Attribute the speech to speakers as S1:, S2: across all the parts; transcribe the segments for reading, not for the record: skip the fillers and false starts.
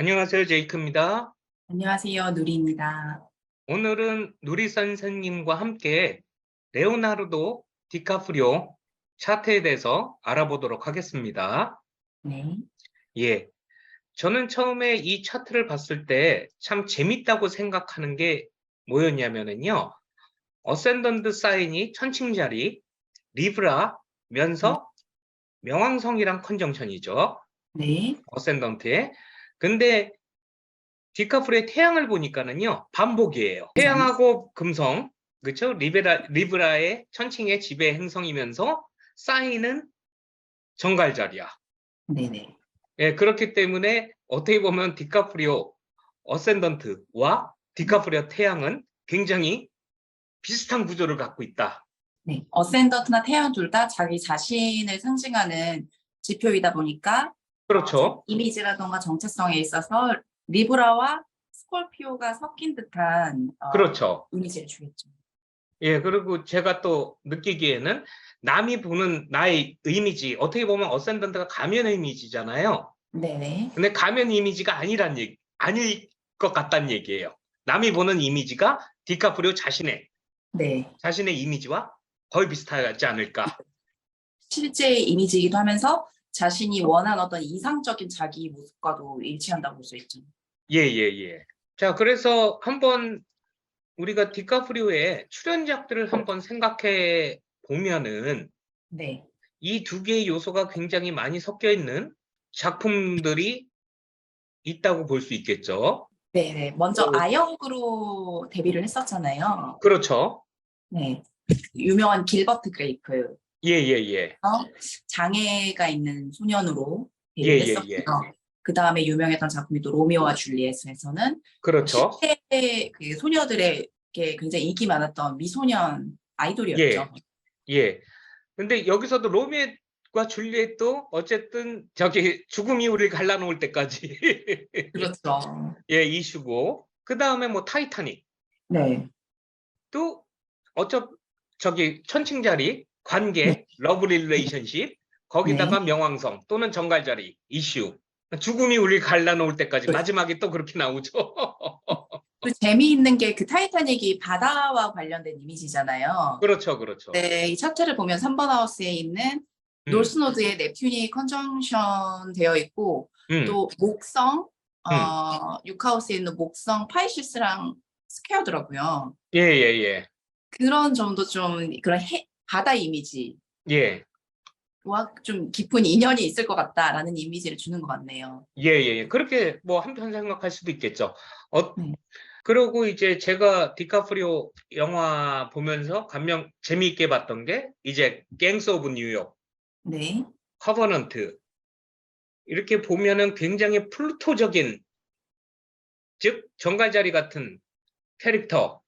S1: 안녕하세요. 제이크입니다.
S2: 안녕하세요. 누리입니다.
S1: 오늘은 누리 선생님과 함께 레오나르도 디카프리오 차트에 대해서 알아보도록 하겠습니다.
S2: 네.
S1: 예. 저는 처음에 이 차트를 봤을 때 참 재밌다고 생각하는 게 뭐였냐면은요. 어센던트 사인이 천칭자리, 리브라,
S2: 네.
S1: 면서, 명왕성이랑 컨정션이죠.
S2: 네.
S1: 어센던트에. 근데 디카프리오의 태양을 보니까는요, 반복이에요. 태양하고 금성, 그렇죠? 리브라의 천칭의 지배 행성이면서 사인은 정갈자리야.
S2: 네네.
S1: 예, 그렇기 때문에 어떻게 보면 디카프리오 어센던트와 디카프리오 태양은 굉장히 비슷한 구조를 갖고 있다.
S2: 네. 어센던트나 태양 둘 다 자기 자신을 상징하는 지표이다 보니까
S1: 그렇죠.
S2: 이미지라던가 정체성에 있어서 리브라와 스콜피오가 섞인 듯한
S1: 그렇죠.
S2: 이미지를 주겠죠.
S1: 예, 그리고 제가 또 느끼기에는 남이 보는 나의 이미지, 어떻게 보면 어센던트가 가면의 이미지잖아요.
S2: 네네.
S1: 근데 가면 이미지가 아닐 것 같다는 얘기예요. 남이 보는 이미지가 디카프리오
S2: 네.
S1: 자신의 이미지와 거의 비슷하지 않을까.
S2: 실제 이미지이기도 하면서 자신이 원한 어떤 이상적인 자기 모습과도 일치한다고 볼 수 있죠.
S1: 예, 예, 예. 자, 그래서 한번 우리가 디카프리오의 출연작들을 한번 생각해 보면은
S2: 네.
S1: 이 두 개의 요소가 굉장히 많이 섞여 있는 작품들이 있다고 볼 수 있겠죠.
S2: 네네. 먼저 아역으로 데뷔를 했었잖아요.
S1: 그렇죠.
S2: 네. 유명한 길버트 그레이프.
S1: 예, 예, 예.
S2: 장애가 있는 소년으로
S1: 예,
S2: 데뷔를
S1: 예,
S2: 했었고요.
S1: 예.
S2: 그다음에 유명했던 작품이 또 로미오와 줄리엣에서는
S1: 그렇죠.
S2: 10대 그 소녀들에게 굉장히 인기 많았던 미소년 아이돌이었죠.
S1: 예, 예. 근데 여기서도 로미오와 줄리엣도 어쨌든 저기 죽음이 우리를 갈라놓을 때까지
S2: 그렇죠.
S1: 예, 이슈고, 그다음에 뭐 타이타닉
S2: 네.
S1: 또 어쩌 저기 천칭자리
S2: 네.
S1: 관계 러브 릴레이션십,
S2: 네.
S1: 거기다가 명왕성 또는 정갈자리 이슈, 죽음이 우리를 갈라놓을 때까지 마지막에 또 그렇게 나오죠.
S2: 그 재미있는 게 그 타이타닉이 바다와 관련된 이미지잖아요.
S1: 그렇죠, 그렇죠.
S2: 네, 이 차트를 보면 3번 하우스에 있는
S1: 음,
S2: 노스노드에 넵튠이 컨정션 되어 있고
S1: 음,
S2: 또 목성,
S1: 음.
S2: 6하우스에 있는 목성 파이시스랑 스퀘어더라고요.
S1: 예, 예, 예.
S2: 그런 점도 좀 그런 바다 이미지와
S1: 예.
S2: 좀 깊은 인연이 있을 것 같다라는 이미지를 주는 것 같네요.
S1: 예, 예, 예. 그렇게 뭐 한편 생각할 수도 있겠죠.
S2: 네.
S1: 그러고 이제 제가 디카프리오 영화 보면서 재미있게 봤던 게 이제 갱스 오브 뉴욕,
S2: 네.
S1: 커버넌트, 이렇게 보면은 굉장히 플루토적인, 즉 정갈자리 같은 캐릭터라고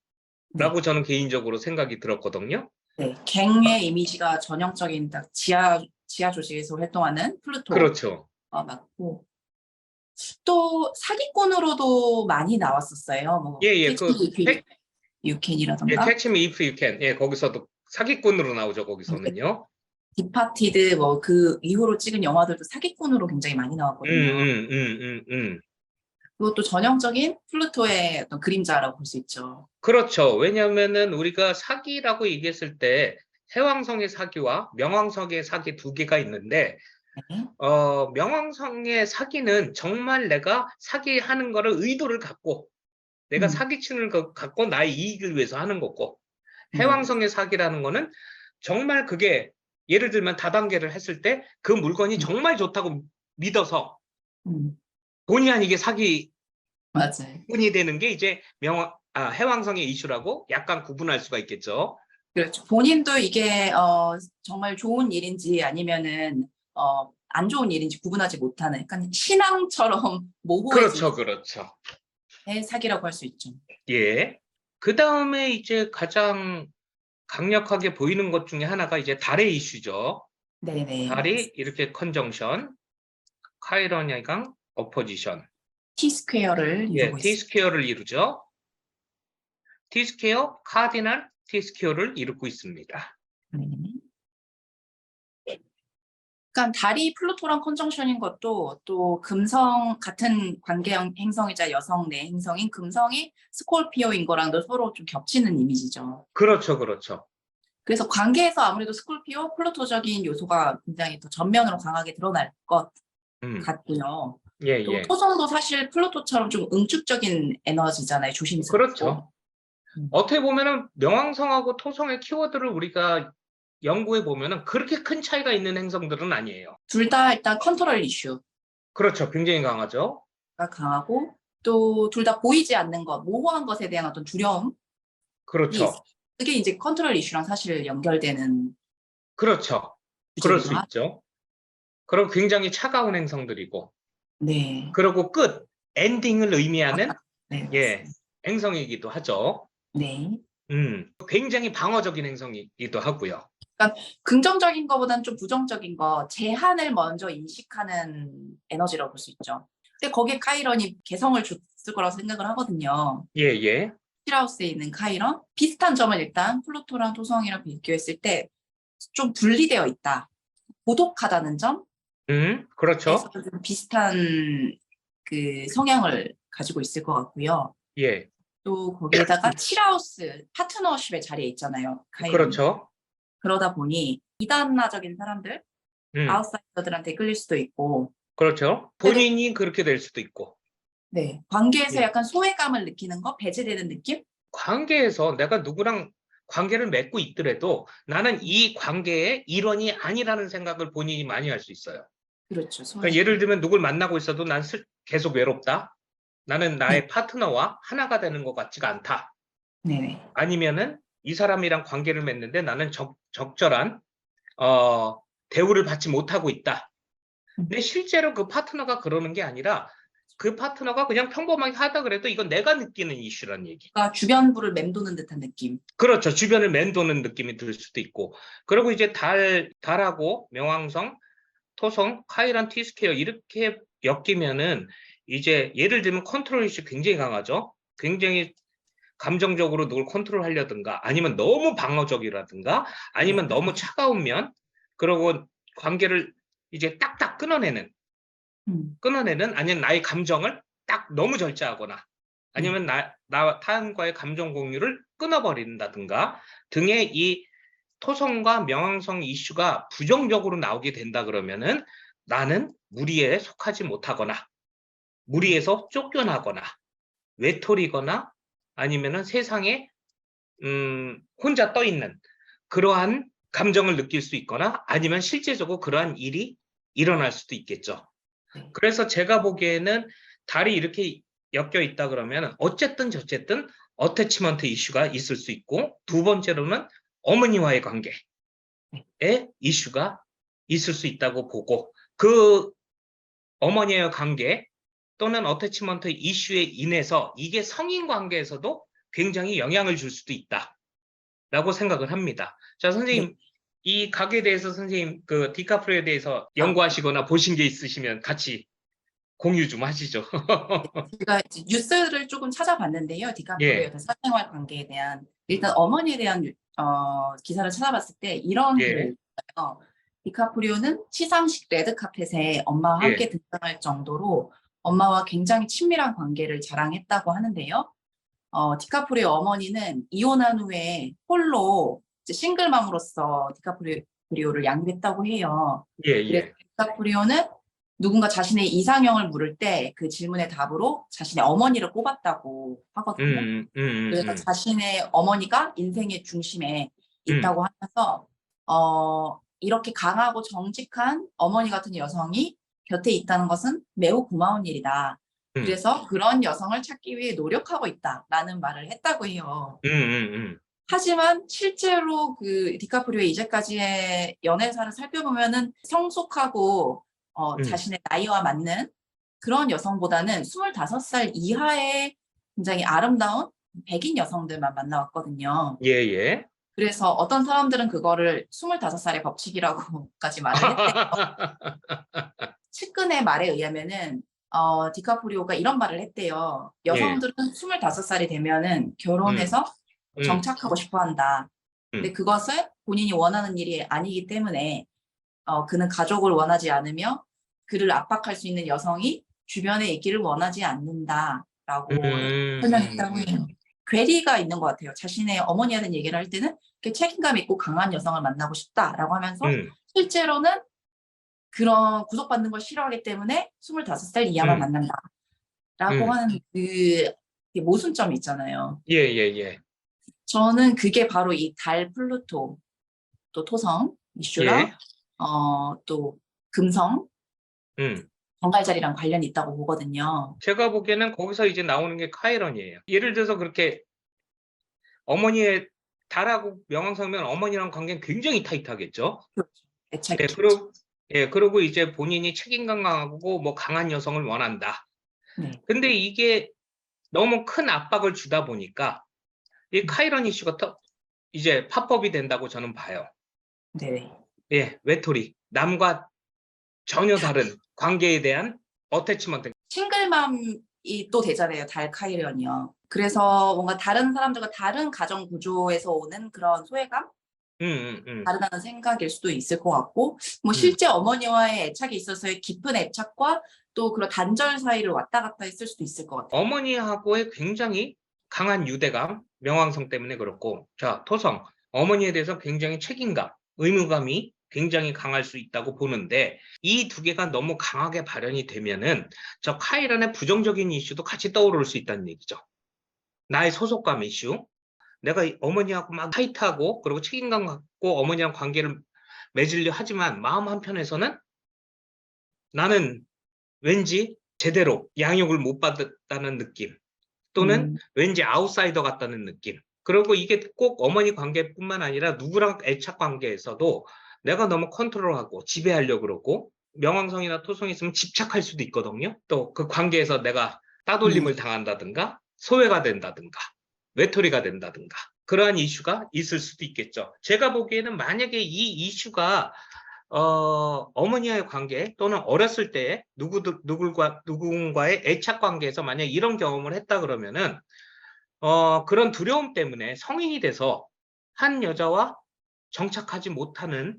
S2: 네.
S1: 저는 개인적으로 생각이 들었거든요.
S2: 네. 갱의 이미지가 전형적인 딱 지하 조직에서 활동하는 플루토
S1: 그렇죠.
S2: 맞고 또 사기꾼으로도 많이 나왔었어요.
S1: 예,
S2: 뭐
S1: 예,
S2: 캐치 미 이프 유
S1: 예,
S2: 캔이라던가
S1: Catch Me If You Can. 예, 거기서도 사기꾼으로 나오죠, 거기서는요.
S2: 디파티드 뭐 그 이후로 찍은 영화들도 사기꾼으로 굉장히 많이
S1: 음,
S2: 나왔거든요.
S1: 음, 음, 음.
S2: 그것도 전형적인 플루토의 어떤 그림자라고 볼 수 있죠.
S1: 그렇죠. 왜냐하면은 우리가 사기라고 얘기했을 때 해왕성의 사기와 명왕성의 사기 두 개가 있는데,
S2: 네.
S1: 명왕성의 사기는 정말 내가 사기하는 거를 의도를 갖고, 내가
S2: 음,
S1: 사기치는 거 갖고 나의 이익을 위해서 하는 거고,
S2: 네.
S1: 해왕성의 사기라는 거는 정말 그게, 예를 들면 다단계를 했을 때 그 물건이
S2: 음,
S1: 정말 좋다고 믿어서
S2: 음,
S1: 본의 아니게 사기꾼이
S2: 맞아요.
S1: 되는 게 이제 해왕성의 이슈라고 약간 구분할 수가 있겠죠.
S2: 그렇죠. 본인도 이게 정말 좋은 일인지 아니면은 안 좋은 일인지 구분하지 못하는 약간 신앙처럼 모호해지는
S1: 그렇죠, 그렇죠.
S2: 사기라고 할 수 있죠.
S1: 예. 그 다음에 이제 가장 강력하게 보이는 것 중에 하나가 이제 달의 이슈죠.
S2: 네네.
S1: 달이 이렇게 컨정션, 카이러니강 어포지션.
S2: T 스퀘어를
S1: 예,
S2: 이루고
S1: T
S2: 있습니다.
S1: 스퀘어를 이루죠. T 스퀘어, 카디널 T 스퀘어를 이루고 있습니다.
S2: 네. 그러니까 달이 플루토랑 컨정션인 것도 또 금성 같은 관계형 행성이자 여성 내 행성인 금성이 스콜피오인 거랑도 서로 좀 겹치는 이미지죠.
S1: 그렇죠, 그렇죠.
S2: 그래서 관계에서 아무래도 스콜피오, 플루토적인 요소가 굉장히 더 전면으로 강하게 드러날 것
S1: 음,
S2: 같고요.
S1: 예,
S2: 또
S1: 예.
S2: 토성도 사실 플루토처럼 좀 응축적인 에너지잖아요. 조심스럽고.
S1: 그렇죠.
S2: 음.
S1: 어떻게 보면은 명왕성하고 토성의 키워드를 우리가 연구해 보면은 그렇게 큰 차이가 있는 행성들은 아니에요.
S2: 둘 다 일단 컨트롤 이슈가
S1: 그렇죠. 굉장히 강하죠.
S2: 강하고 또 둘 다 보이지 않는 것, 모호한 것에 대한 어떤 두려움이 있어요.
S1: 그렇죠.
S2: 그게 이제 컨트롤 이슈랑 사실 연결되는
S1: 그렇죠. 그럴
S2: 주제이기도
S1: 수
S2: 하죠.
S1: 있죠. 그리고 굉장히 차가운 행성들이고,
S2: 네.
S1: 그리고 끝, 엔딩을 의미하는,
S2: 네,
S1: 예,
S2: 맞습니다.
S1: 행성이기도 하죠.
S2: 네.
S1: 굉장히 방어적인 행성이기도 하고요.
S2: 그러니까 긍정적인 것보다는 좀 부정적인 거, 제한을 먼저 인식하는 에너지라고 볼 수 있죠. 근데 거기에 카이런이 개성을 줬을 거라고 생각을 하거든요.
S1: 예, 예.
S2: 힐하우스에 있는 카이런. 비슷한 점은 일단 플루토랑 토성이랑 비교했을 때 좀 분리되어 있다. 고독하다는 점에서
S1: 그렇죠.
S2: 좀 비슷한 그 성향을 가지고 있을 것 같고요.
S1: 예,
S2: 또 거기에다가 칠하우스 파트너십의 자리에 있잖아요. 카이런이.
S1: 그렇죠.
S2: 그러다 보니 이단화적인 사람들,
S1: 음,
S2: 아웃사이더들한테 끌릴 수도 있고,
S1: 그렇죠.
S2: 그래도
S1: 본인이 그렇게 될 수도 있고,
S2: 네, 관계에서
S1: 예.
S2: 약간 소외감을 느끼는 거, 배제되는 느낌?
S1: 관계에서 내가 누구랑 관계를 맺고 있더라도 나는 이 관계의 일원이 아니라는 생각을 본인이 많이 할 수 있어요.
S2: 그렇죠,
S1: 그러니까 예를
S2: 소외감.
S1: 들면 누굴 만나고 있어도 난 계속 외롭다. 나는
S2: 네,
S1: 나의 파트너와 하나가 되는 것 같지가 않다.
S2: 네네.
S1: 아니면은 이 사람이랑 관계를 맺는데 나는 적절한 어, 대우를 받지 못하고 있다. 근데 실제로 그 파트너가 그러는 게 아니라 그 파트너가 그냥 평범하게 하다 그래도 이건 내가 느끼는 이슈란 얘기.
S2: 그러니까 주변부를 맴도는 듯한 느낌.
S1: 그렇죠. 주변을 맴도는 느낌이 들 수도 있고. 그리고 이제 달하고 명왕성, 토성, 카이란 T스퀘어 이렇게 엮이면은 이제 예를 들면 컨트롤 이슈 굉장히 강하죠. 굉장히 감정적으로 누굴 컨트롤하려든가 아니면 너무 방어적이라든가
S2: 네.
S1: 아니면 너무 차가운 면 그리고 관계를 이제 딱딱
S2: 음,
S1: 끊어내는 아니면 나의 감정을 딱 너무 절제하거나
S2: 네.
S1: 아니면 나 타인과의 감정 공유를 끊어버린다든가 등의 이 토성과 명왕성 이슈가 부정적으로 나오게 된다 그러면은 나는 무리에 속하지 못하거나
S2: 음,
S1: 무리에서 쫓겨나거나 외톨이거나 아니면은 세상에 혼자 떠 있는 그러한 감정을 느낄 수 있거나 아니면 실제적으로 그러한 일이 일어날 수도 있겠죠.
S2: 네.
S1: 그래서 제가 보기에는 달이 이렇게 엮여 있다 그러면 어쨌든 저쨌든 어태치먼트 이슈가 있을 수 있고 두 번째로는 어머니와의 관계에
S2: 네.
S1: 이슈가 있을 수 있다고 보고 그 어머니와의 관계 또는 어태치먼트 이슈에 인해서 이게 성인 관계에서도 굉장히 영향을 줄 수도 있다라고 생각을 합니다. 자,
S2: 네.
S1: 선생님 이 각에 대해서 선생님 그 디카프리오에 대해서
S2: 아,
S1: 연구하시거나 보신 게 있으시면 같이 공유 좀 하시죠.
S2: 제가 이제 뉴스를 조금 찾아봤는데요. 디카프리오의
S1: 예,
S2: 그 사생활 관계에 대한 일단 어머니에 대한 기사를 찾아봤을 때 이런
S1: 예,
S2: 글을 봤어요. 디카프리오는 시상식 레드카펫에 엄마와 함께
S1: 예,
S2: 등장할 정도로 엄마와 굉장히 친밀한 관계를 자랑했다고 하는데요. 디카프리오 어머니는 이혼한 후에 홀로 이제 싱글맘으로서 디카프리오를 양육했다고 해요.
S1: 예,
S2: 그래서
S1: 예.
S2: 디카프리오는 누군가 자신의 이상형을 물을 때 그 질문의 답으로 자신의 어머니를 꼽았다고 하거든요. 그래서
S1: 음.
S2: 자신의 어머니가 인생의 중심에
S1: 음,
S2: 있다고 하면서 이렇게 강하고 정직한 어머니 같은 여성이 곁에 있다는 것은 매우 고마운 일이다.
S1: 음,
S2: 그래서 그런 여성을 찾기 위해 노력하고 있다라는 말을 했다고 해요.
S1: 음.
S2: 하지만 실제로 그 디카프리오의 이제까지의 연애사를 살펴보면은 성숙하고
S1: 음.
S2: 자신의 나이와 맞는 그런 여성보다는 25살 이하의 굉장히 아름다운 백인 여성들만 만나왔거든요.
S1: 예, 예.
S2: 그래서 어떤 사람들은 그거를 25살의 법칙이라고까지 말을 했대요. 측근의 말에 의하면은 디카프리오가 이런 말을 했대요.
S1: 예,
S2: 여성들은 25살이 되면은
S1: 음,
S2: 결혼해서
S1: 음,
S2: 정착하고 싶어 한다. 근데
S1: 음,
S2: 그것은 본인이 원하는 일이 아니기 때문에 그는 가족을 원하지 않으며 그를 압박할 수 있는 여성이 주변에 있기를 원하지 않는다라고 설명했다고 해요. 괴리가 있는 것 같아요. 자신의 어머니에 대한 얘기를 할 때는 이렇게 책임감 있고 강한 여성을 만나고 싶다라고 하면서 실제로는 그런 구속받는 걸 싫어하기 때문에 25살 이하만 만난다라고 하는 그 모순점이 있잖아요.
S1: 예, 예, 예.
S2: 저는 그게 바로 이 달 플루토 또 토성 이슈랑
S1: 예.
S2: 또 금성
S1: 음.
S2: 정갈자리랑 관련이 있다고 보거든요.
S1: 제가 보기에는 거기서 이제 나오는 게 카이런이에요. 예를 들어서 그렇게 어머니의 달하고 명왕성이면 어머니랑 관계는 굉장히 타이트하겠죠.
S2: 그렇죠. 애착이
S1: 예,
S2: 깊죠.
S1: 그리고 이제 본인이 책임감 강하고 뭐 강한 여성을 원한다.
S2: 네.
S1: 근데 이게 너무 큰 압박을 주다 보니까 이 카이런 이슈가 이제 팝업이 된다고 저는 봐요.
S2: 네.
S1: 예, 외톨이. 남과 전혀 다른 관계에 대한 어태치먼트.
S2: 싱글맘이 또 되잖아요. 달 카이런이요. 그래서 뭔가 다른 사람들과 다른 가정 구조에서 오는 그런 소외감? 다르다는 생각일 수도 있을 것 같고, 뭐 실제 어머니와의 애착이 있어서의 깊은 애착과 또 그런 단절 사이를 왔다 갔다 했을 수도 있을 것 같아요.
S1: 어머니하고의 굉장히 강한 유대감, 명왕성 때문에 그렇고, 자, 토성. 어머니에 대해서 굉장히 책임감, 의무감이 굉장히 강할 수 있다고 보는데, 이 두 개가 너무 강하게 발현이 되면은 저 카이런의 부정적인 이슈도 같이 떠오를 수 있다는 얘기죠. 나의 소속감 이슈. 내가 어머니하고 막 타이트하고 그리고 책임감 갖고 어머니랑 관계를 맺으려 하지만 마음 한편에서는 나는 왠지 제대로 양육을 못 받았다는 느낌 또는 왠지 아웃사이더 같다는 느낌. 그리고 이게 꼭 어머니 관계뿐만 아니라 누구랑 애착 관계에서도 내가 너무 컨트롤하고 지배하려고 그러고 명왕성이나 토성이 있으면 집착할 수도 있거든요. 또 그 관계에서 내가 따돌림을 당한다든가 소외가 된다든가 외톨이가 된다든가 그러한 이슈가 있을 수도 있겠죠. 제가 보기에는 만약에 이 이슈가 어머니와의 관계 또는 어렸을 때 누군가의 애착 관계에서 만약 이런 경험을 했다 그러면은 그런 두려움 때문에 성인이 돼서 한 여자와 정착하지 못하는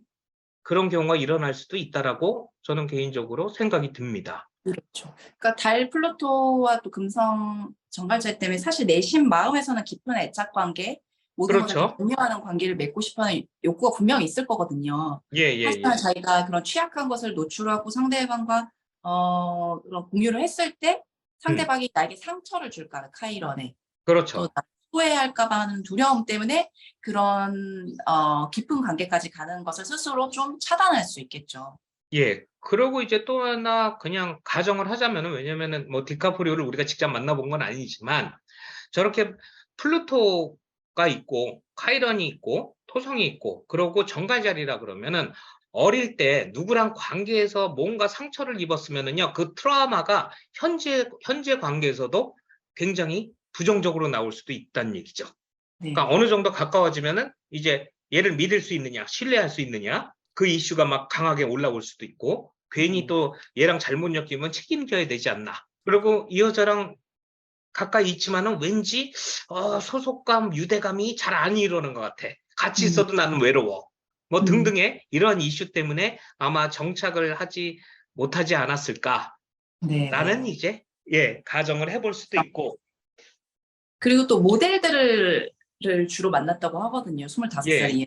S1: 그런 경우가 일어날 수도 있다라고 저는 개인적으로 생각이 듭니다.
S2: 그렇죠. 그러니까 달 플루토와 또 금성 정갈자 때문에 사실 내심 마음에서는 깊은 애착 관계, 모든 것을
S1: 그렇죠.
S2: 공유하는 관계를 맺고 싶어하는 욕구가 분명히 있을 거거든요. 하지만 자기가 그런 취약한 것을 노출하고 상대방과 그런 공유를 했을 때 상대방이 나에게 상처를 줄까 카이런에
S1: 그렇죠.
S2: 또 소외할까 봐 하는 두려움 때문에 그런 깊은 관계까지 가는 것을 스스로 좀 차단할 수 있겠죠.
S1: 예. 그러고 이제 또 하나 그냥 가정을 하자면은 왜냐면은 뭐 디카프리오를 우리가 직접 만나본 건 아니지만 저렇게 플루토가 있고 카이런이 있고 토성이 있고 그러고 정갈자리라 그러면은 어릴 때 누구랑 관계에서 뭔가 상처를 입었으면은요 그 트라우마가 현재 관계에서도 굉장히 부정적으로 나올 수도 있다는 얘기죠.
S2: 네.
S1: 그러니까 어느 정도 가까워지면은 이제 얘를 믿을 수 있느냐, 신뢰할 수 있느냐, 그 이슈가 막 강하게 올라올 수도 있고, 괜히 또 얘랑 잘못 엮이면 책임져야 되지 않나. 그리고 이 여자랑 가까이 있지만은 왠지 소속감, 유대감이 잘 안 이루는 것 같아. 같이 있어도 나는 외로워. 뭐 등등의 이런 이슈 때문에 아마 정착을 하지 못하지 않았을까라는
S2: 네.
S1: 이제 가정을 해볼 수도 있고.
S2: 그리고 또 모델들을 주로 만났다고 하거든요. 25살 이하.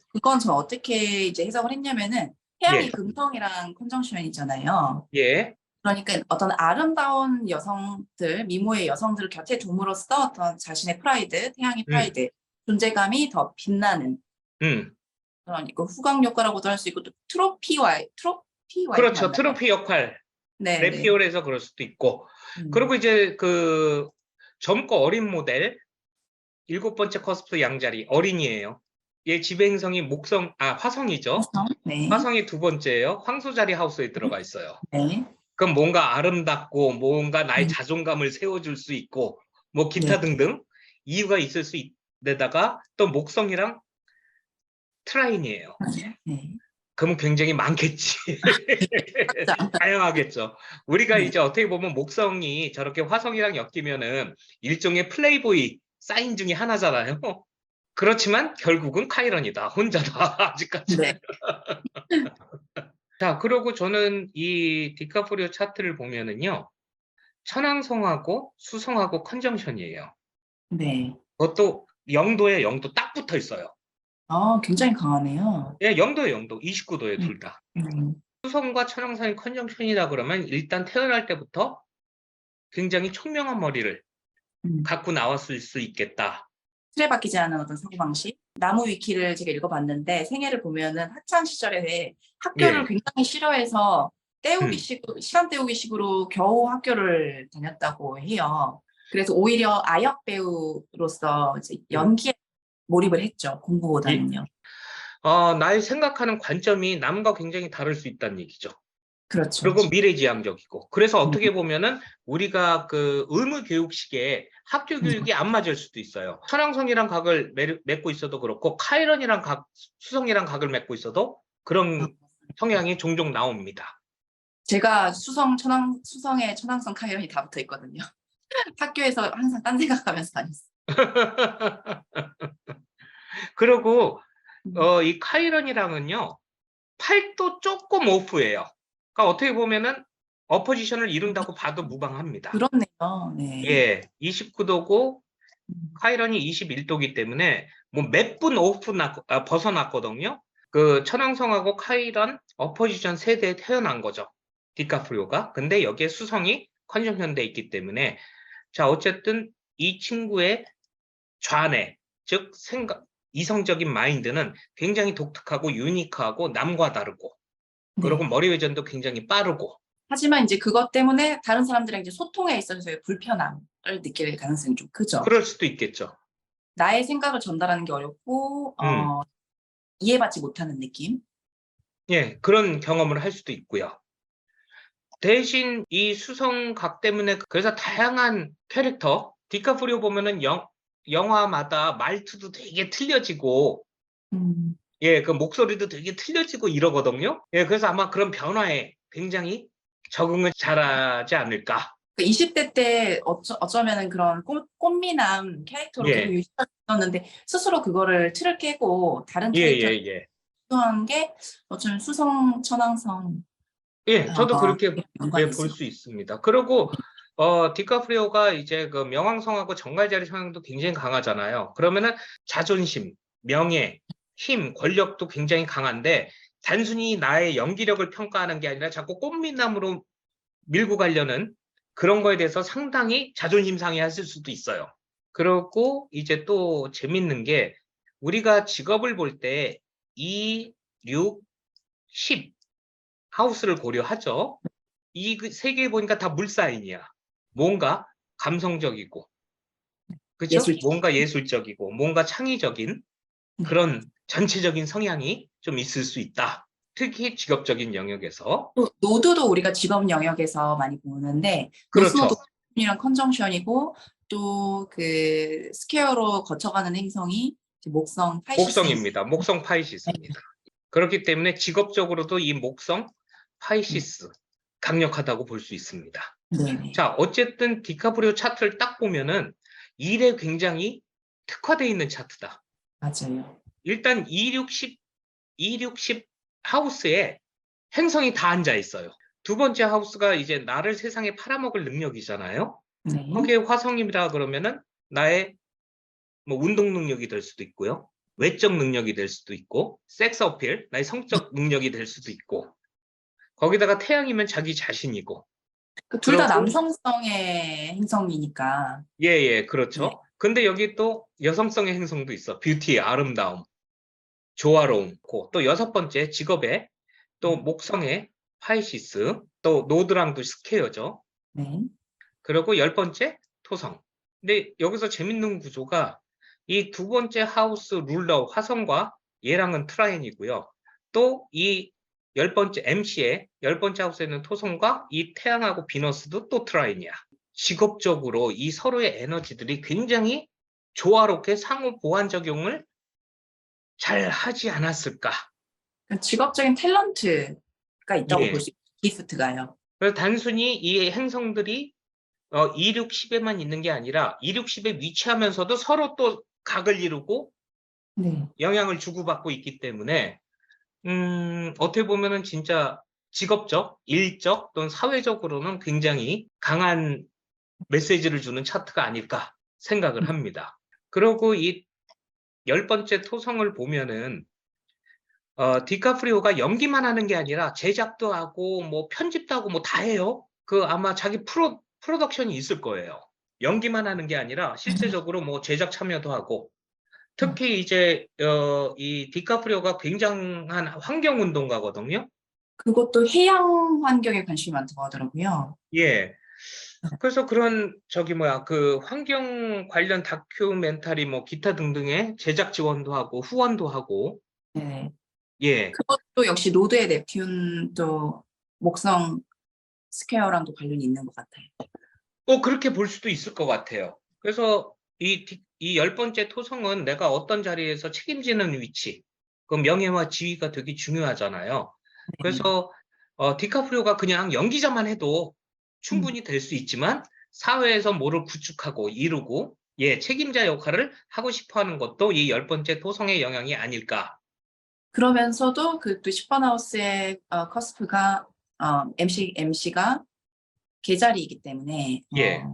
S2: 그건 저 어떻게 이제 해석을 했냐면은 태양이 금성이랑 컨정션이잖아요. 그러니까 어떤 아름다운 여성들, 미모의 여성들을 곁에 둠으로써 어떤 자신의 프라이드, 태양의 프라이드, 존재감이 더 빛나는 그러니까 후광 효과라고도 할 수 있고 또 트로피 와이프
S1: 그렇죠.
S2: 맞나요?
S1: 트로피 역할.
S2: 네.
S1: 레피올에서 그럴 수도 있고. 그리고 이제 그 젊고 어린 모델 7번째 커스프 양자리 어린이에요. 얘 지배행성이 화성이죠.
S2: 네.
S1: 화성이 2번째예요. 황소자리 하우스에 들어가 있어요.
S2: 네.
S1: 그럼 뭔가 아름답고 뭔가 나의 자존감을 세워줄 수 있고 뭐 기타 등등 이유가 있을 수 있는데다가 또 목성이랑 트라인이에요.
S2: 네.
S1: 그러면 굉장히 많겠지. 다양하겠죠. 우리가 이제 어떻게 보면 목성이 저렇게 화성이랑 엮이면은 일종의 플레이보이 사인 중에 하나잖아요. 그렇지만 결국은 카이런이다. 혼자다. 아직까지.
S2: 네.
S1: 자, 그리고 저는 이 디카프리오 차트를 보면은요. 천왕성하고 수성하고 컨정션이에요.
S2: 네.
S1: 그것도 0도에 0도 딱 붙어 있어요.
S2: 굉장히 강하네요.
S1: 예, 0도에 0도, 29도에
S2: 음,
S1: 둘 다.
S2: 음,
S1: 수성과 천왕성이 컨정션이다 그러면 일단 태어날 때부터 굉장히 총명한 머리를
S2: 음.
S1: 갖고 나왔을 수 있겠다.
S2: 틀에 박히지 않은 어떤 사고방식. 나무 위키를 제가 읽어봤는데 생애를 보면은 학창 시절에 학교를
S1: 예.
S2: 굉장히 싫어해서
S1: 음,
S2: 시간 때우기식으로 겨우 학교를 다녔다고 해요. 그래서 오히려 아역 배우로서 이제
S1: 음.
S2: 연기에 몰입을 했죠.
S1: 예.
S2: 공부보다는요.
S1: 나의 생각하는 관점이 남과 굉장히 다를 수 있다는 얘기죠.
S2: 그렇죠.
S1: 그리고 미래지향적이고. 그래서
S2: 네.
S1: 어떻게 보면은 우리가 그 의무 교육식에 학교 교육이 안 맞을 수도 있어요. 천왕성이랑 각을 맺고 있어도 그렇고 카이런이랑 각, 수성이랑 각을 맺고 있어도
S2: 어,
S1: 그런 성향이 종종 나옵니다.
S2: 제가 수성에 천왕성 카이런이 다 붙어 있거든요. 학교에서 항상 딴 생각하면서 다녔어요.
S1: 그리고
S2: 음,
S1: 이 카이런이랑은요. 8도 조금 오프예요. 그러니까 어떻게 보면은 어포지션을 이룬다고 봐도 무방합니다.
S2: 그렇네요. 네.
S1: 예, 29도고
S2: 음,
S1: 카이런이 21도기 때문에 뭐 몇 분 벗어났거든요. 그 천왕성하고 카이런 어포지션 세대에 태어난 거죠. 디카프리오가. 근데 여기에 수성이 컨정션돼 있기 때문에 자 어쨌든 이 친구의 좌뇌 즉 생각 이성적인 마인드는 굉장히 독특하고 유니크하고 남과 다르고 그리고
S2: 네.
S1: 머리 회전도 굉장히 빠르고
S2: 하지만 이제 그것 때문에 다른 사람들이랑 이제 소통에 있어서의 불편함을 느낄 가능성이 좀 크죠.
S1: 그럴 수도 있겠죠.
S2: 나의 생각을 전달하는 게 어렵고,
S1: 음,
S2: 이해받지 못하는 느낌.
S1: 예, 그런 경험을 할 수도 있고요. 대신 이 수성각 때문에 그래서 다양한 캐릭터 디카프리오 보면은 영화마다 말투도 되게 틀려지고
S2: 음.
S1: 예, 그 목소리도 되게 틀려지고 이러거든요. 예, 그래서 아마 그런 변화에 굉장히 적응을 잘하지 않을까.
S2: 20대 때 어쩌면은 그런 꽃미남 캐릭터로 계속
S1: 예,
S2: 유지했었는데 스스로 그거를 틀을 깨고 다른
S1: 예,
S2: 캐릭터를
S1: 예, 예.
S2: 시도한 게 어쩌면 수성, 천왕성,
S1: 예, 저도 그렇게
S2: 연관이
S1: 예, 볼
S2: 있어요.
S1: 수 있습니다. 그리고 디카프리오가 이제 그 명왕성하고 정갈자리 성향도 굉장히 강하잖아요. 그러면은 자존심, 명예, 힘, 권력도 굉장히 강한데 단순히 나의 연기력을 평가하는 게 아니라 자꾸 꽃미남으로 밀고 가려는 그런 거에 대해서 상당히 자존심 상해했을 수도 있어요. 그리고 이제 또 재밌는 게 우리가 직업을 볼 때 2, 6, 10 하우스를 고려하죠. 이 세 개 보니까 다 물사인이야. 뭔가 감성적이고, 그죠?
S2: 예술.
S1: 뭔가 예술적이고, 뭔가 창의적인
S2: 네.
S1: 그런 전체적인 성향이 좀 있을 수 있다. 특히 직업적인 영역에서.
S2: 또 노드도 우리가 직업 영역에서 많이 보는데 노스노드
S1: 그렇죠.
S2: 이랑 컨정션이고 또 그 스퀘어로 거쳐가는 행성이 이제 목성, 파이시스인.
S1: 목성입니다. 목성 파이시스입니다. 그렇기 때문에 직업적으로도 이 목성 파이시스 강력하다고 볼 수 있습니다.
S2: 네네.
S1: 자, 어쨌든 디카프리오 차트를 딱 보면은 일에 굉장히 특화되어 있는 차트다.
S2: 맞아요.
S1: 일단 260 하우스에 행성이 다 앉아 있어요. 두 번째 하우스가 이제 나를 세상에 팔아먹을 능력이잖아요.
S2: 네.
S1: 거기에 화성입니다 그러면은 나의 뭐 운동 능력이 될 수도 있고요. 외적 능력이 될 수도 있고, 섹스 어필, 나의 성적 능력이 될 수도 있고, 거기다가 태양이면 자기 자신이고,
S2: 그 둘 다
S1: 그러고,
S2: 남성성의 행성이니까.
S1: 예, 예,
S2: 네.
S1: 그렇죠. 근데 여기 또 여성성의 행성도 있어. 뷰티, 아름다움, 조화로움, 또 여섯 번째 직업에 또 목성의 파이시스, 또 노드랑도 스퀘어죠.
S2: 네.
S1: 그리고 열 번째 토성. 근데 여기서 재밌는 구조가 이 두 번째 하우스 룰러 화성과 얘랑은 트라인이고요. 또 이 열 번째 MC의 열 번째 하우스에 있는 토성과 이 태양하고 비너스도 또 트라인이야. 직업적으로 이 서로의 에너지들이 굉장히 조화롭게 상호 보완 적용을 잘 하지 않았을까.
S2: 그 직업적인 탤런트가 있다고 볼
S1: 예.
S2: 수 있어요. 기프트가요.
S1: 그래서 단순히 이 행성들이 2, 6, 10에만 있는 게 아니라 2, 6, 10에 위치하면서도 서로 또 각을 이루고
S2: 네.
S1: 영향을 주고받고 있기 때문에 어떻게 보면은 진짜 직업적, 일적 또는 사회적으로는 굉장히 강한 메시지를 주는 차트가 아닐까 생각을 합니다. 그리고 이 10번째 토성을 보면은 디카프리오가 연기만 하는 게 아니라 제작도 하고 뭐 편집도 하고 뭐 다 해요. 그 아마 자기 프로덕션이 있을 거예요. 연기만 하는 게 아니라 실제적으로 뭐 제작 참여도 하고 특히 이제 이 디카프리오가 굉장한 환경 운동가거든요.
S2: 그것도 해양 환경에 관심이 많다고 하더라고요.
S1: 예. 그래서 그런 저기 뭐야 그 환경 관련 다큐멘터리 뭐 기타 등등의 제작 지원도 하고 후원도 하고
S2: 네.
S1: 예.
S2: 그것도 역시 노드의 넵튠도 목성 스퀘어랑도 관련이 있는 것 같아요.
S1: 그렇게 볼 수도 있을 것 같아요. 그래서 이 10번째 토성은 내가 어떤 자리에서 책임지는 위치, 그 명예와 지위가 되게 중요하잖아요.
S2: 네.
S1: 그래서 디카프리오가 그냥 연기자만 해도 충분히 될 수 있지만 사회에서 뭐를 구축하고 이루고 예, 책임자 역할을 하고 싶어 하는 것도 이 10번째 토성의 영향이 아닐까.
S2: 그러면서도 그 또 10번 하우스의 커스프가 MC가 계자리이기 때문에
S1: 예.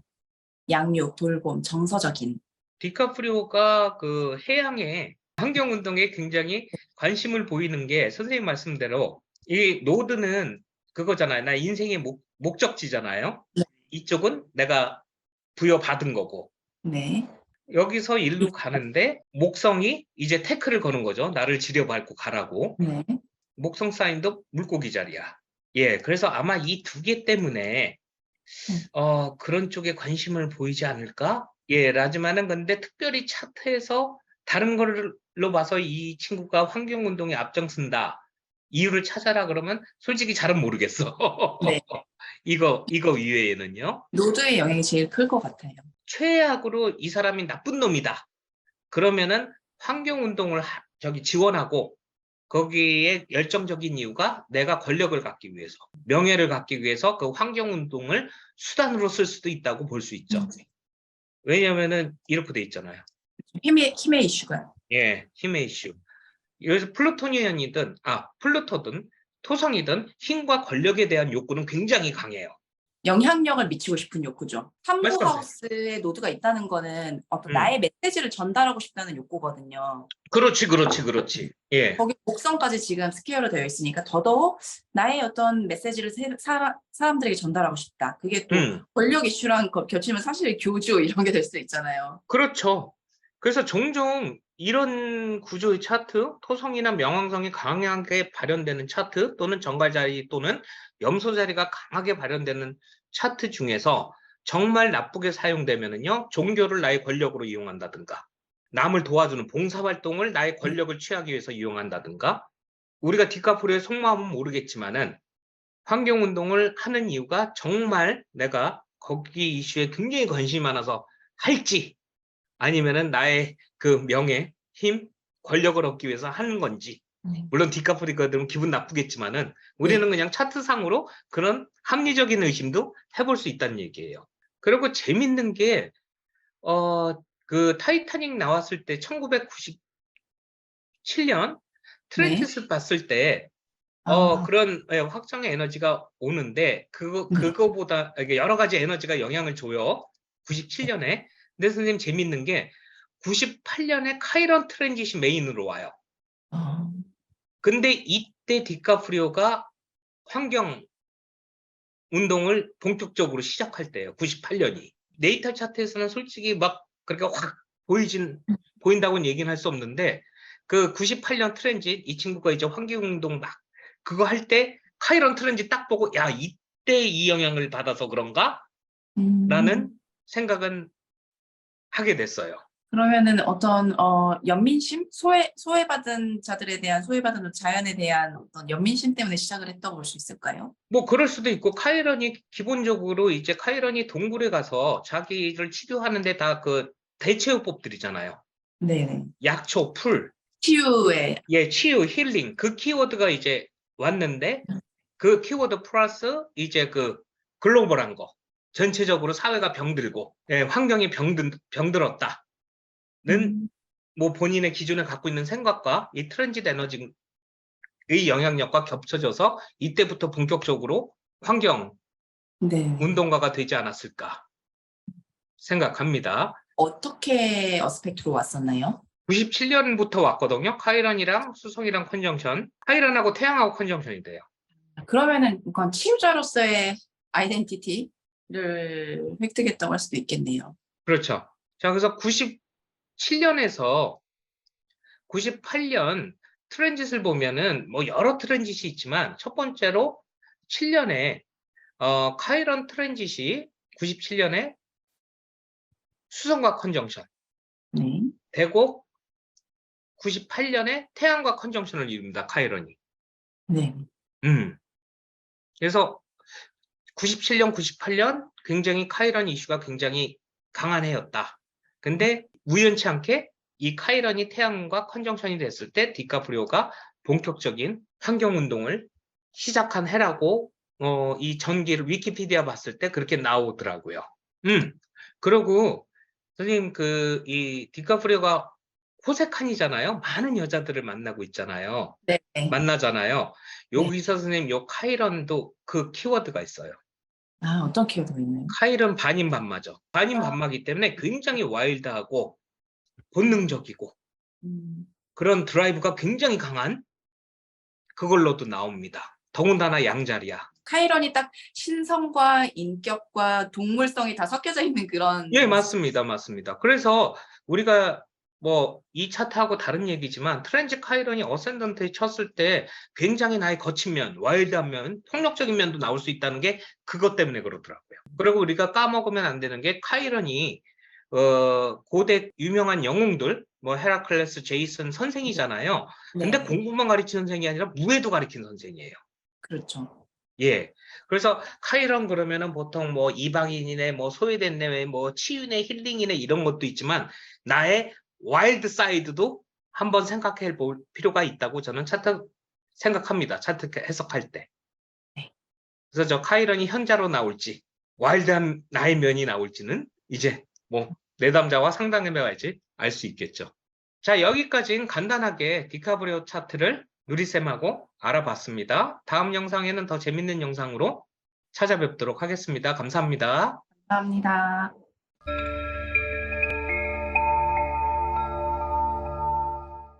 S2: 양육, 돌봄, 정서적인
S1: 디카프리오가 그 해양의 환경운동에 굉장히 관심을 보이는 게 선생님 말씀대로 이 노드는 그거잖아요. 나 인생의 목적지잖아요.
S2: 네.
S1: 이쪽은 내가 부여받은 거고
S2: 네.
S1: 여기서 일로 가는데 목성이 이제 태클을 거는 거죠. 나를 지려밟고 가라고.
S2: 네.
S1: 목성 사인도 물고기 자리야. 예, 그래서 아마 이 두 개 때문에 그런 쪽에 관심을 보이지 않을까? 예, 라지만은 근데 특별히 차트에서 다른 걸로 봐서 이 친구가 환경운동에 앞장선다. 이유를 찾아라 그러면 솔직히 잘은 모르겠어.
S2: 네.
S1: 이거 이외에는요.
S2: 노드의 영향이 제일 클 것 같아요.
S1: 최악으로 이 사람이 나쁜 놈이다. 그러면은 환경운동을 저기 지원하고 거기에 열정적인 이유가 내가 권력을 갖기 위해서, 명예를 갖기 위해서 그 환경운동을 수단으로 쓸 수도 있다고 볼 수 있죠. 왜냐면은 이렇게 돼 있잖아요.
S2: 힘의 이슈가.
S1: 예, 힘의 이슈. 여기서 플루토든 토성이든 힘과 권력에 대한 욕구는 굉장히 강해요.
S2: 영향력을 미치고 싶은 욕구죠. 탐구
S1: 말씀하세요.
S2: 하우스에 노드가 있다는 거는 어떤
S1: 음.
S2: 나의 메시지를 전달하고 싶다는 욕구거든요.
S1: 그렇지. 예.
S2: 거기 목성까지 지금 스퀘어로 되어 있으니까 더더욱 나의 어떤 메시지를 사람들에게 전달하고 싶다. 그게 또 권력 이슈랑 겹치면 사실 교주 이런 게 될 수 있잖아요.
S1: 그렇죠. 그래서 종종 이런 구조의 차트, 토성이나 명왕성이 강하게 발현되는 차트 또는 정갈자리 또는 염소자리가 강하게 발현되는 차트 중에서 정말 나쁘게 사용되면은요, 종교를 나의 권력으로 이용한다든가, 남을 도와주는 봉사활동을 나의 권력을 취하기 위해서 이용한다든가, 우리가 디카프리오의 속마음은 모르겠지만은 환경운동을 하는 이유가 정말 내가 거기 이슈에 굉장히 관심이 많아서 할지, 아니면은 나의 그 명예, 힘, 권력을 얻기 위해서 하는 건지. 물론 디카프리오들은 기분 나쁘겠지만은 우리는 그냥 차트상으로 그런 합리적인 의심도 해볼 수 있다는 얘기예요. 그리고 재밌는 게 그 타이타닉 나왔을 때 1997년 트렌티스 봤을 때 그런 확장의 에너지가 오는데 그거보다 이게 여러 가지 에너지가 영향을 줘요. 97년에. 근데 선생님 재밌는 게 98년에 카이런 트랜짓이 메인으로 와요. 근데 이때 디카프리오가 환경 운동을 본격적으로 시작할 때예요. 98년이. 네이탈 차트에서는 솔직히 막 그렇게 확 보인다고는 얘기는 할 수 없는데 그 98년 트랜짓 이 친구가 이제 환경 운동 막 그거 할 때 카이런 트렌지 딱 보고 야 이때 이 영향을 받아서 그런가? 라는 생각은 하게 됐어요.
S2: 그러면은 어떤 연민심? 소외받은 자들에 대한 소외받은 자연에 대한 어떤 연민심 때문에 시작을 했다고 볼 수 있을까요?
S1: 뭐 그럴 수도 있고 카이런이 기본적으로 이제 카이런이 동굴에 가서 자기를 치료하는데 다 그 대체요법들이잖아요.
S2: 네네.
S1: 약초, 풀,
S2: 치유의
S1: 예, 치유, 힐링 그 키워드가 이제 왔는데 그 키워드 플러스 이제 그 글로벌한 거 전체적으로 사회가 병들고 예, 환경이 병들었다는 뭐 본인의 기존에 갖고 있는 생각과 이 트랜짓 에너지의 영향력과 겹쳐져서 이때부터 본격적으로 환경
S2: 네.
S1: 운동가가 되지 않았을까 생각합니다.
S2: 어떻게 어스펙트로 왔었나요?
S1: 97년부터 왔거든요. 카이런이랑 수성이랑 컨정션. 카이런하고 태양하고 컨정션이 돼요.
S2: 그러면은 이건 치유자로서의 아이덴티티를 획득했다고 할 수도 있겠네요.
S1: 그렇죠. 자, 그래서 97년에서 98년 트랜짓을 보면은 뭐 여러 트랜짓이 있지만 첫 번째로 7년에 카이런 트랜짓이 97년에 수성과 컨정션
S2: 네.
S1: 되고 98년에 태양과 컨정션을 이룹니다. 카이런이.
S2: 네.
S1: 그래서 97년, 98년 굉장히 카이런 이슈가 굉장히 강한 해였다. 근데 우연치 않게 이 카이런이 태양과 컨정션이 됐을 때 디카프리오가 본격적인 환경운동을 시작한 해라고 이 전기를 위키피디아 봤을 때 그렇게 나오더라고요. 그리고 선생님 이 디카프리오가 호색한이잖아요. 많은 여자들을 만나고 있잖아요.
S2: 네.
S1: 만나잖아요.
S2: 네.
S1: 여기서 선생님 요 카이런도 그 키워드가 있어요.
S2: 아, 어떤 키워드가 있나요?
S1: 카일은 반인반마죠. 반인반마기 때문에 굉장히 와일드하고 본능적이고 그런 드라이브가 굉장히 강한 그걸로도 나옵니다. 더군다나 양자리야.
S2: 카이런이 딱 신성과 인격과 동물성이 다 섞여져 있는 그런.
S1: 예, 맞습니다. 맞습니다. 그래서 우리가 뭐 이 차트하고 다른 얘기지만 트랜짓 카이런이 어센던트에 쳤을 때 굉장히 나의 거친 면, 와일드한 면, 폭력적인 면도 나올 수 있다는 게 그것 때문에 그러더라고요. 그리고 우리가 까먹으면 안 되는 게 카이런이 고대 유명한 영웅들 뭐 헤라클레스, 제이슨 선생이잖아요. 근데
S2: 네.
S1: 공부만 가르치는 선생이 아니라 무예도 가르치는 선생이에요.
S2: 그렇죠.
S1: 예. 그래서 카이런 그러면은 보통 뭐 이방인이네, 뭐 소외됐네, 뭐 치유네, 힐링이네 이런 것도 있지만 나의 와일드 사이드도 한번 생각해 볼 필요가 있다고 저는 차트 생각합니다. 차트 해석할 때.
S2: 네.
S1: 그래서 저 카이런이 현자로 나올지 와일드한 나의 면이 나올지는 이제 뭐 내담자와 상담해 봐야지 알 수 있겠죠. 자, 여기까지는 간단하게 디카프리오 차트를 누리쌤하고 알아봤습니다. 다음 영상에는 더 재밌는 영상으로 찾아뵙도록 하겠습니다. 감사합니다.
S2: 감사합니다.